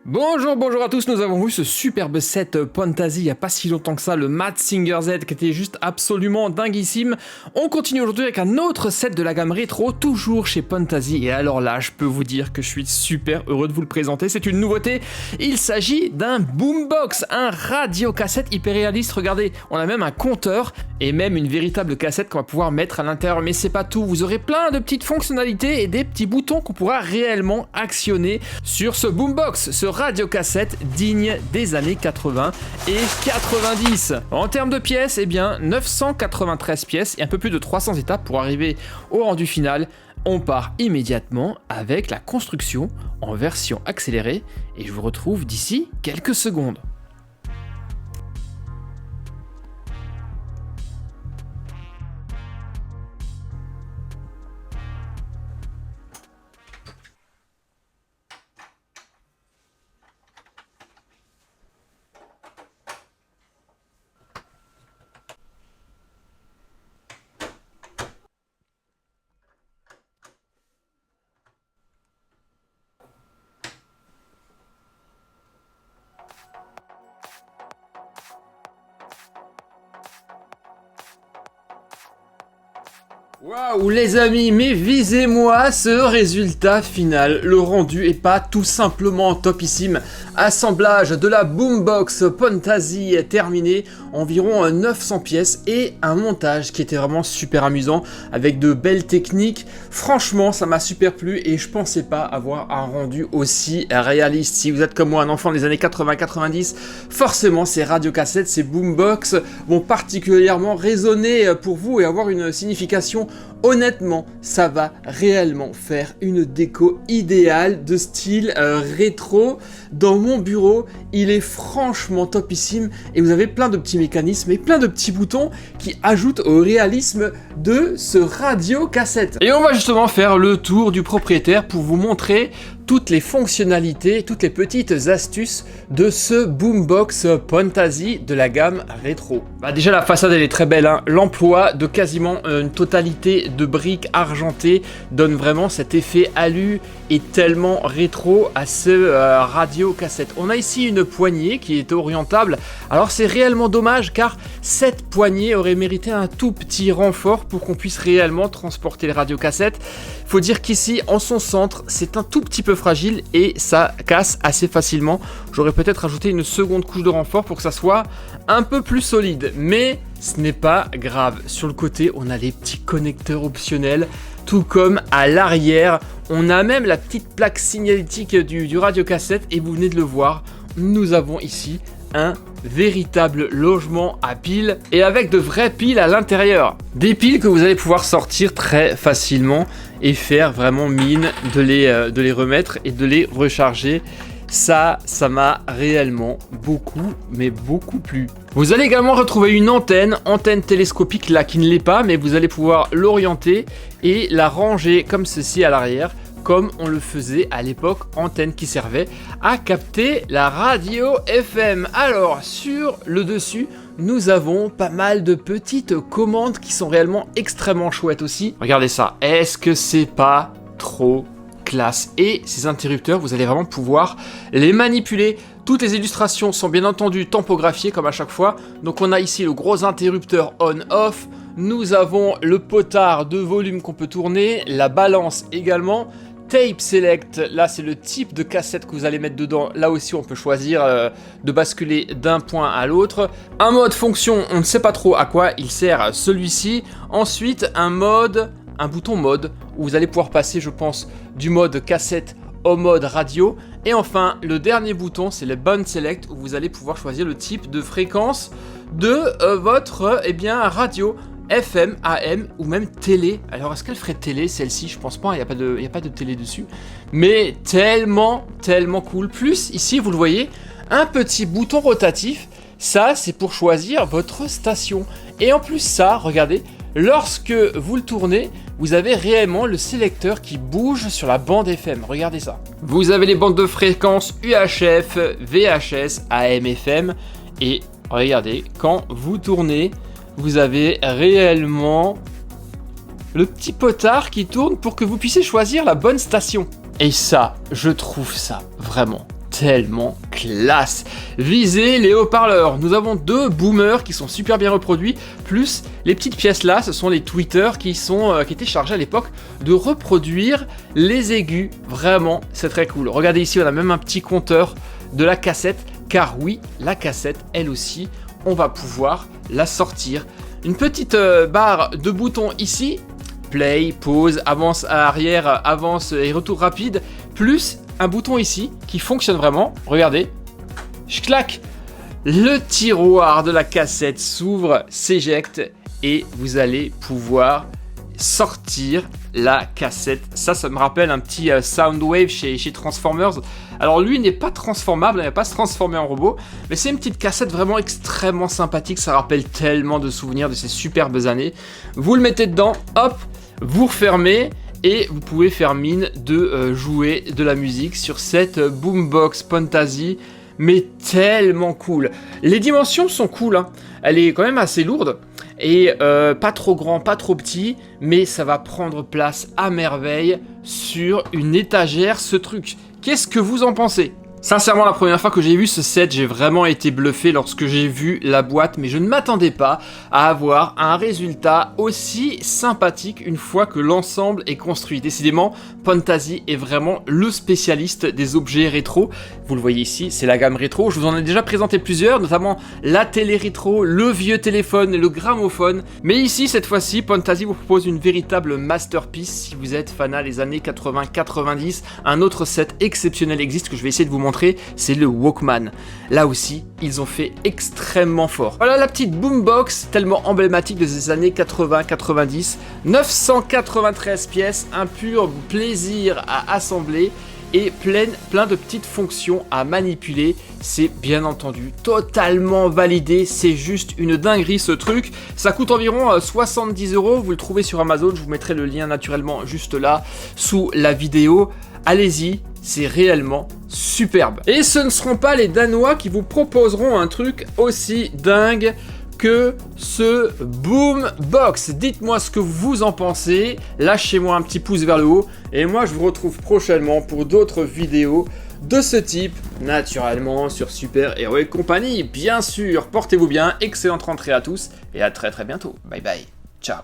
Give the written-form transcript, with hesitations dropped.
Bonjour à tous, nous avons vu ce superbe set Pantasy il n'y a pas si longtemps que ça, le Mad Singer Z qui était juste absolument dinguissime. On continue aujourd'hui avec un autre set de la gamme rétro, toujours chez Pantasy, et alors là je peux vous dire que je suis super heureux de vous le présenter, c'est une nouveauté, il s'agit d'un boombox, un radiocassette hyper réaliste, regardez, on a même un compteur et même une véritable cassette qu'on va pouvoir mettre à l'intérieur, mais c'est pas tout, vous aurez plein de petites fonctionnalités et des petits boutons qu'on pourra réellement actionner sur ce boombox, ce radiocassette digne des années 80 et 90. En termes de pièces, eh bien 993 pièces et un peu plus de 300 étapes pour arriver au rendu final. On part immédiatement avec la construction en version accélérée et je vous retrouve d'ici quelques secondes. Waouh les amis, mais visez-moi ce résultat final, le rendu est pas tout simplement topissime. Assemblage de la boombox Pantasy est terminé, environ 900 pièces et un montage qui était vraiment super amusant avec de belles techniques. Franchement ça m'a super plu et je pensais pas avoir un rendu aussi réaliste. Si vous êtes comme moi un enfant des années 80-90, forcément ces radiocassettes, ces boombox vont particulièrement résonner pour vous et avoir une signification. Honnêtement, ça va réellement faire une déco idéale de style rétro. Dans mon bureau, il est franchement topissime et vous avez plein de petits mécanismes et plein de petits boutons qui ajoutent au réalisme de ce radiocassette. Et on va justement faire le tour du propriétaire pour vous montrer toutes les fonctionnalités, toutes les petites astuces de ce boombox Pantasy de la gamme rétro. Déjà la façade elle est très belle, hein. L'emploi de quasiment une totalité de briques argentées donne vraiment cet effet alu et tellement rétro à ce radiocassette. On a ici une poignée qui est orientable, alors c'est réellement dommage car cette poignée aurait mérité un tout petit renfort pour qu'on puisse réellement transporter le radiocassette. Faut dire qu'ici en son centre c'est un tout petit peu fragile et ça casse assez facilement. J'aurais peut-être ajouté une seconde couche de renfort pour que ça soit un peu plus solide, mais ce n'est pas grave. Sur le côté, on a les petits connecteurs optionnels, tout comme à l'arrière. On a même la petite plaque signalétique du radiocassette et vous venez de le voir, nous avons ici un véritable logement à piles et avec de vraies piles à l'intérieur. Des piles que vous allez pouvoir sortir très facilement et faire vraiment mine de les remettre et de les recharger. Ça m'a réellement beaucoup plu. Vous allez également retrouver une antenne télescopique là qui ne l'est pas, mais vous allez pouvoir l'orienter et la ranger comme ceci à l'arrière, comme on le faisait à l'époque, antenne qui servait à capter la radio FM. Alors sur le dessus, nous avons pas mal de petites commandes qui sont réellement extrêmement chouettes aussi. Regardez ça, est-ce que c'est pas trop classe? Et ces interrupteurs, vous allez vraiment pouvoir les manipuler. Toutes les illustrations sont bien entendu tampographiées comme à chaque fois. Donc on a ici le gros interrupteur on-off. Nous avons le potard de volume qu'on peut tourner, la balance également. Tape Select, là c'est le type de cassette que vous allez mettre dedans. Là aussi on peut choisir de basculer d'un point à l'autre. Un mode fonction, on ne sait pas trop à quoi il sert celui-ci. Ensuite un bouton mode où vous allez pouvoir passer, je pense, du mode cassette au mode radio. Et enfin le dernier bouton c'est le Band Select où vous allez pouvoir choisir le type de fréquence de votre radio. FM, AM ou même télé. Alors est-ce qu'elle ferait télé celle-ci? Je pense pas, il n'y a pas de télé dessus. Mais tellement cool. Plus ici vous le voyez, un petit bouton rotatif. Ça c'est pour choisir votre station. Et en plus ça, regardez, lorsque vous le tournez, vous avez réellement le sélecteur qui bouge sur la bande FM. Regardez ça. Vous avez les bandes de fréquences UHF, VHS, AM, FM. Et regardez, quand vous tournez, vous avez réellement le petit potard qui tourne pour que vous puissiez choisir la bonne station. Et ça, je trouve ça vraiment tellement classe. Visez les haut-parleurs. Nous avons 2 boomers qui sont super bien reproduits, plus les petites pièces là, ce sont les tweeters qui étaient chargés à l'époque de reproduire les aigus. Vraiment, c'est très cool. Regardez ici, on a même un petit compteur de la cassette, car oui, la cassette, elle aussi, on va pouvoir la sortir. Une petite barre de boutons ici, play, pause, avance à arrière, avance et retour rapide, plus un bouton ici qui fonctionne vraiment. Regardez, je claque, le tiroir de la cassette s'ouvre, s'éjecte et vous allez pouvoir sortir la cassette. Ça me rappelle un petit Soundwave chez Transformers. Alors lui n'est pas transformable, il ne va pas se transformer en robot, mais c'est une petite cassette vraiment extrêmement sympathique. Ça rappelle tellement de souvenirs de ces superbes années. Vous le mettez dedans, hop, vous refermez et vous pouvez faire mine de jouer de la musique sur cette Boombox Phantasy, mais tellement cool. Les dimensions sont cool, hein. Elle est quand même assez lourde et pas trop grand, pas trop petit, mais ça va prendre place à merveille sur une étagère, ce truc. Qu'est-ce que vous en pensez ? Sincèrement, la première fois que j'ai vu ce set, j'ai vraiment été bluffé lorsque j'ai vu la boîte, mais je ne m'attendais pas à avoir un résultat aussi sympathique une fois que l'ensemble est construit. Décidément, Phantasy est vraiment le spécialiste des objets rétro. Vous le voyez ici, c'est la gamme rétro. Je vous en ai déjà présenté plusieurs, notamment la télé rétro, le vieux téléphone, le gramophone. Mais ici, cette fois-ci, Phantasy vous propose une véritable masterpiece si vous êtes fanat des années 80-90. Un autre set exceptionnel existe que je vais essayer de vous montrer, c'est le Walkman. Là aussi, ils ont fait extrêmement fort. Voilà la petite boombox tellement emblématique de ces années 80-90. 993 pièces, un pur plaisir à assembler et plein de petites fonctions à manipuler. C'est bien entendu totalement validé, c'est juste une dinguerie ce truc. Ça coûte environ 70 €, vous le trouvez sur Amazon, je vous mettrai le lien naturellement juste là sous la vidéo. Allez-y, c'est réellement superbe. Et ce ne seront pas les Danois qui vous proposeront un truc aussi dingue que ce Boombox. Dites-moi ce que vous en pensez, lâchez-moi un petit pouce vers le haut, et moi je vous retrouve prochainement pour d'autres vidéos de ce type, naturellement sur Super Hero et compagnie, bien sûr. Portez-vous bien, excellente rentrée à tous, et à très bientôt. Bye bye, ciao.